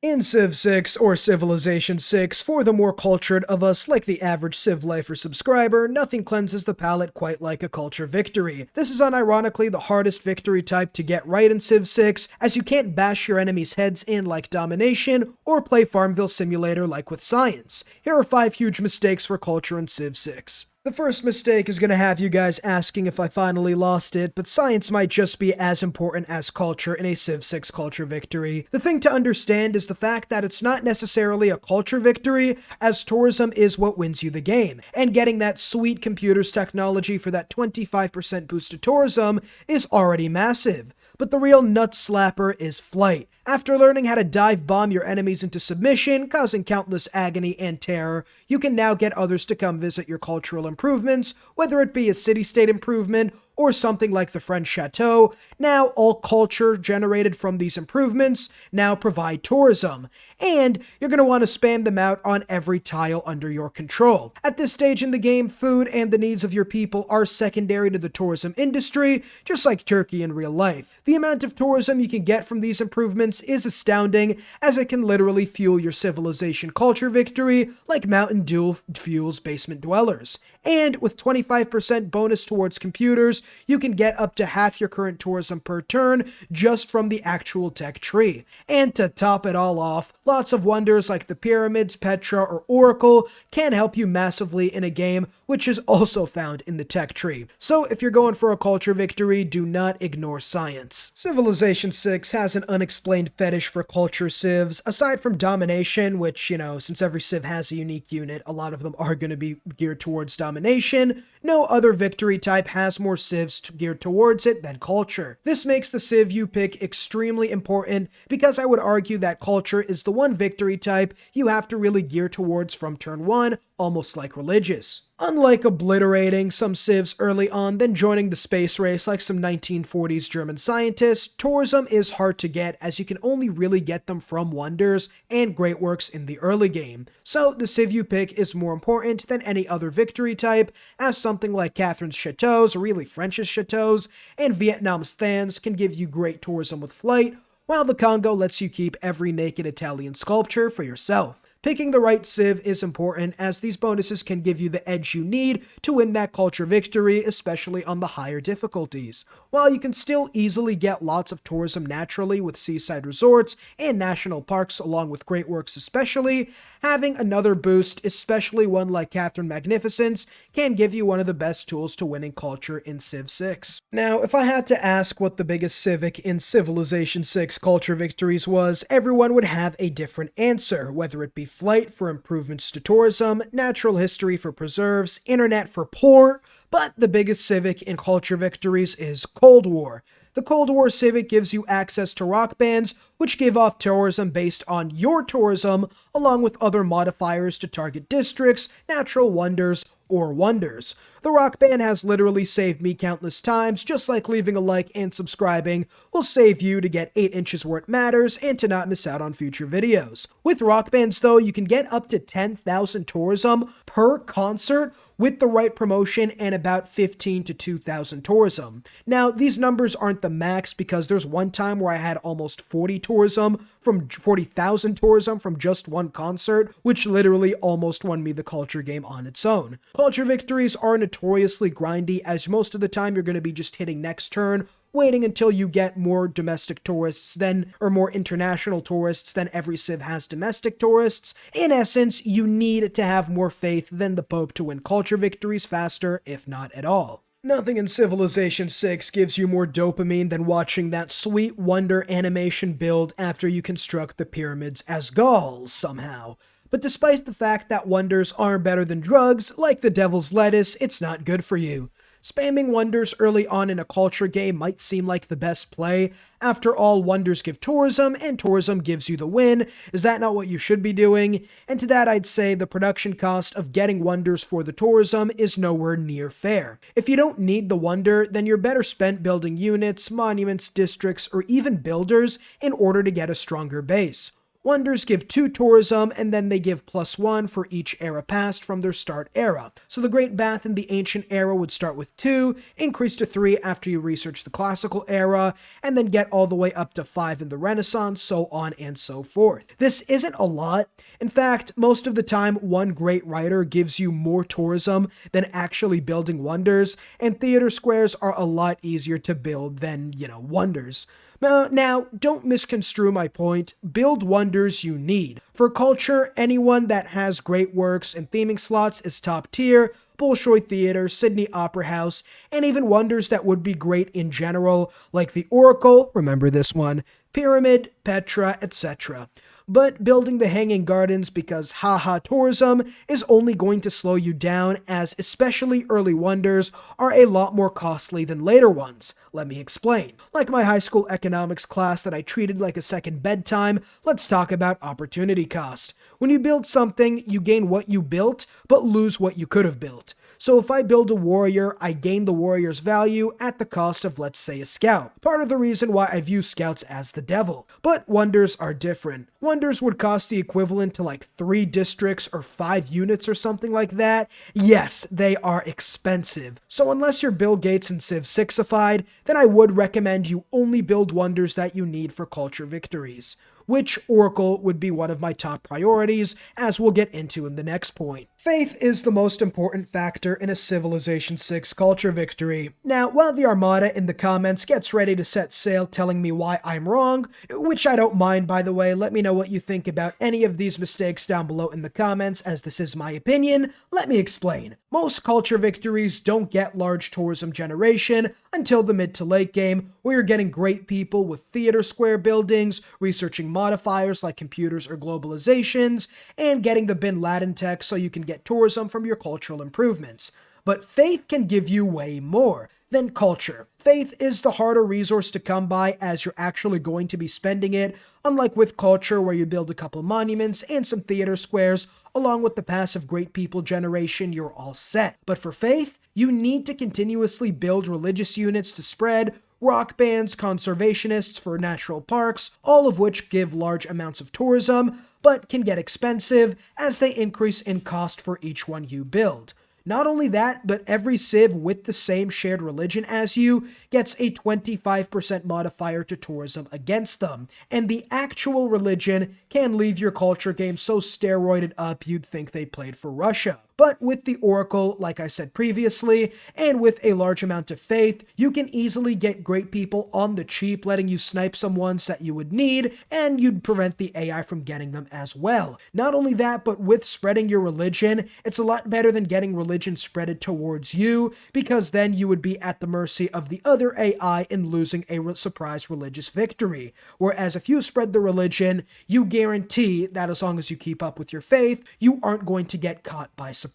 In Civ 6 or Civilization 6, for the more cultured of us like the average TheCivLifeR subscriber, nothing cleanses the palate quite like a culture victory. This is unironically the hardest victory type to get right in Civ 6, as you can't bash your enemies' heads in like Domination, or play Farmville Simulator like with Science. Here are 5 huge mistakes for culture in Civ 6. The first mistake is going to have you guys asking if I finally lost it, but science might just be as important as culture in a Civ 6 culture victory. The thing to understand is the fact that it's not necessarily a culture victory, as tourism is what wins you the game, and getting that sweet computers technology for that 25% boost to tourism is already massive. But the real nut slapper is flight. After learning how to dive bomb your enemies into submission, causing countless agony and terror, you can now get others to come visit your cultural improvements, whether it be a city-state improvement or something like the French Chateau. Now all culture generated from these improvements now provide tourism, and you're going to want to spam them out on every tile under your control. At this stage in the game, food and the needs of your people are secondary to the tourism industry, just like Turkey in real life. The amount of tourism you can get from these improvements is astounding, as it can literally fuel your civilization culture victory like Mountain Dew fuels basement dwellers. And with 25% bonus towards computers, you can get up to half your current tourism per turn just from the actual tech tree. And to top it all off, lots of wonders like the pyramids, Petra, or Oracle can help you massively in a game, which is also found in the tech tree. So if you're going for a culture victory, do not ignore science. Civilization 6 has an unexplained fetish for culture civs, aside from domination, which, since every civ has a unique unit, a lot of them are going to be geared towards domination. No other victory type has more civs geared towards it than culture. This makes the civ you pick extremely important, because I would argue that culture is the one victory type you have to really gear towards from turn 1, almost like religious. Unlike obliterating some civs early on, then joining the space race like some 1940s German scientists, tourism is hard to get, as you can only really get them from wonders and great works in the early game. So the civ you pick is more important than any other victory type, as something like Catherine's Chateaus, or really French's Chateaus, and Vietnam's Thans can give you great tourism with flight, while the Congo lets you keep every naked Italian sculpture for yourself. Picking the right civ is important, as these bonuses can give you the edge you need to win that culture victory, especially on the higher difficulties. While you can still easily get lots of tourism naturally with seaside resorts and national parks along with great works especially, having another boost, especially one like Catherine Magnificence, can give you one of the best tools to winning culture in Civ 6. Now, if I had to ask what the biggest civic in Civilization 6 culture victories was, everyone would have a different answer, whether it be flight for improvements to tourism, natural history for preserves, internet for poor, but the biggest civic in culture victories is Cold War. The Cold War Civic gives you access to rock bands, which give off tourism based on your tourism, along with other modifiers to target districts, natural wonders, or wonders. The rock band has literally saved me countless times, just like leaving a like and subscribing will save you to get 8 inches where it matters and to not miss out on future videos. With rock bands though, you can get up to 10,000 tourism per concert with the right promotion and about 15 to 2,000 tourism. Now, these numbers aren't the max, because there's one time where I had almost 40,000 tourism from just one concert, which literally almost won me the culture game on its own. Culture victories are notoriously grindy, as most of the time you're going to be just hitting next turn, waiting until you get more domestic tourists or more international tourists than every civ has domestic tourists. In essence, you need to have more faith than the Pope to win culture victories faster, if not at all. Nothing in Civilization 6 gives you more dopamine than watching that sweet wonder animation build after you construct the pyramids as Gauls somehow. But despite the fact that wonders are better than drugs, like the devil's lettuce, it's not good for you. Spamming wonders early on in a culture game might seem like the best play. After all, wonders give tourism, and tourism gives you the win. Is that not what you should be doing? And to that I'd say the production cost of getting wonders for the tourism is nowhere near fair. If you don't need the wonder, then you're better spent building units, monuments, districts, or even builders in order to get a stronger base. Wonders give 2 tourism, and then they give +1 for each era past from their start era. So the Great Bath in the Ancient Era would start with 2, increase to 3 after you research the Classical Era, and then get all the way up to 5 in the Renaissance, so on and so forth. This isn't a lot. In fact, most of the time, one great writer gives you more tourism than actually building wonders, and theater squares are a lot easier to build than, wonders. Now, don't misconstrue my point. Build wonders you need. For culture, anyone that has great works and theming slots is top tier. Bolshoi Theatre, Sydney Opera House, and even wonders that would be great in general, like the Oracle, remember this one, Pyramid, Petra, etc. But building the Hanging Gardens because haha tourism is only going to slow you down, as especially early wonders are a lot more costly than later ones. Let me explain. Like my high school economics class that I treated like a second bedtime, let's talk about opportunity cost. When you build something, you gain what you built, but lose what you could have built. So if I build a warrior, I gain the warrior's value at the cost of, let's say, a scout. Part of the reason why I view scouts as the devil. But wonders are different. Wonders would cost the equivalent to like 3 districts or 5 units or something like that. Yes, they are expensive. So unless you're Bill Gates and Civ VI-ified, then I would recommend you only build wonders that you need for culture victories. Which Oracle would be one of my top priorities, as we'll get into in the next point. Faith is the most important factor in a Civilization VI culture victory. Now, while the Armada in the comments gets ready to set sail telling me why I'm wrong, which I don't mind by the way, let me know what you think about any of these mistakes down below in the comments, as this is my opinion. Let me explain. Most culture victories don't get large tourism generation until the mid to late game, where you're getting great people with theater square buildings, researching modifiers like computers or globalizations, and getting the Bin Laden tech so you can get tourism from your cultural improvements. But faith can give you way more than culture. Faith is the harder resource to come by, as you're actually going to be spending it, unlike with culture where you build a couple monuments and some theater squares, along with the passive great people generation, you're all set. But for faith, you need to continuously build religious units to spread, rock bands, conservationists for natural parks, all of which give large amounts of tourism, but can get expensive as they increase in cost for each one you build. Not only that, but every civ with the same shared religion as you gets a 25% modifier to tourism against them, and the actual religion can leave your culture game so steroided up you'd think they played for Russia. But with the Oracle, like I said previously, and with a large amount of faith, you can easily get great people on the cheap, letting you snipe some ones that you would need, and you'd prevent the AI from getting them as well. Not only that, but with spreading your religion, it's a lot better than getting religion spreaded towards you, because then you would be at the mercy of the other AI in losing a surprise religious victory. Whereas if you spread the religion, you guarantee that as long as you keep up with your faith, you aren't going to get caught by surprise.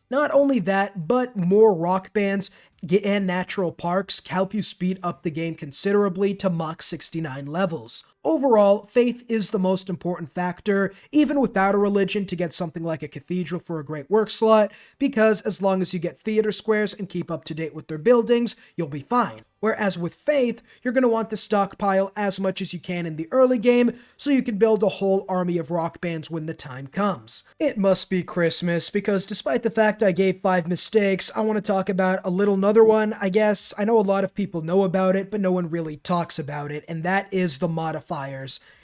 Not only that, but more rock bands and natural parks help you speed up the game considerably to Mach 69 levels. Overall, faith is the most important factor, even without a religion, to get something like a cathedral for a great work slot, because as long as you get theater squares and keep up to date with their buildings, you'll be fine. Whereas with faith, you're going to want to stockpile as much as you can in the early game, so you can build a whole army of rock bands when the time comes. It must be Christmas, because despite the fact I gave 5 mistakes, I want to talk about another one, I guess. I know a lot of people know about it, but no one really talks about it, and that is the modifiers.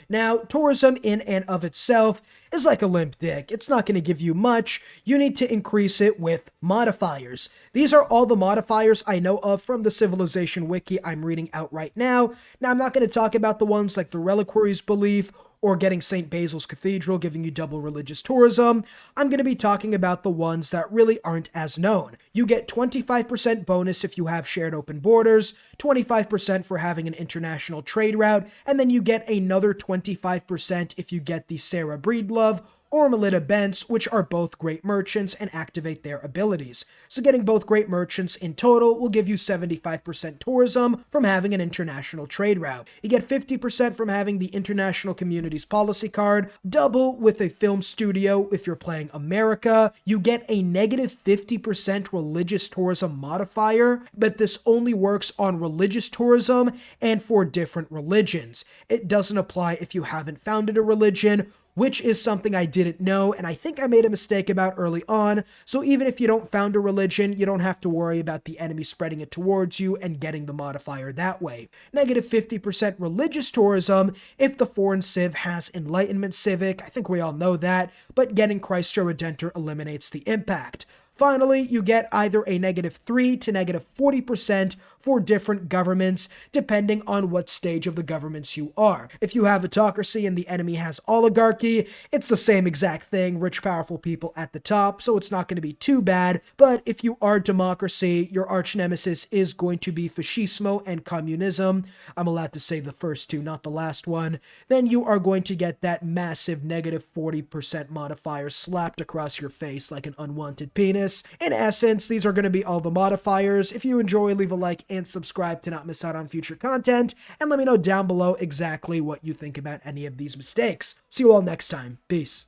Now, tourism in and of itself is like a limp dick. It's not going to give you much. You need to increase it with modifiers. These are all the modifiers I know of from the Civilization Wiki I'm reading out right now. Now, I'm not going to talk about the ones like the Reliquaries Belief or getting St. Basil's Cathedral giving you double religious tourism. I'm going to be talking about the ones that really aren't as known. You get 25% bonus if you have shared open borders, 25% for having an international trade route, and then you get another 25% if you get the Sarah Breedlove or Melita Bents, which are both great merchants and activate their abilities. So getting both great merchants in total will give you 75% tourism from having an international trade route. You get 50% from having the International Communities Policy card, double with a film studio if you're playing America. You get a negative 50% religious tourism modifier, but this only works on religious tourism and for different religions. It doesn't apply if you haven't founded a religion, which is something I didn't know, and I think I made a mistake about early on, so even if you don't found a religion, you don't have to worry about the enemy spreading it towards you and getting the modifier that way. Negative 50% religious tourism if the foreign civ has Enlightenment Civic, I think we all know that, but getting Christ Your Redentor eliminates the impact. Finally, you get either a negative 3 to negative 40% for different governments, depending on what stage of the governments you are. If you have autocracy and the enemy has oligarchy, it's the same exact thing, rich, powerful people at the top, so it's not going to be too bad. But if you are democracy, your arch nemesis is going to be fascismo and communism. I'm allowed to say the first two, not the last one. Then you are going to get that massive negative 40% modifier slapped across your face like an unwanted penis. In essence, these are going to be all the modifiers. If you enjoy, leave a like and subscribe to not miss out on future content, and let me know down below exactly what you think about any of these mistakes. See you all next time. Peace.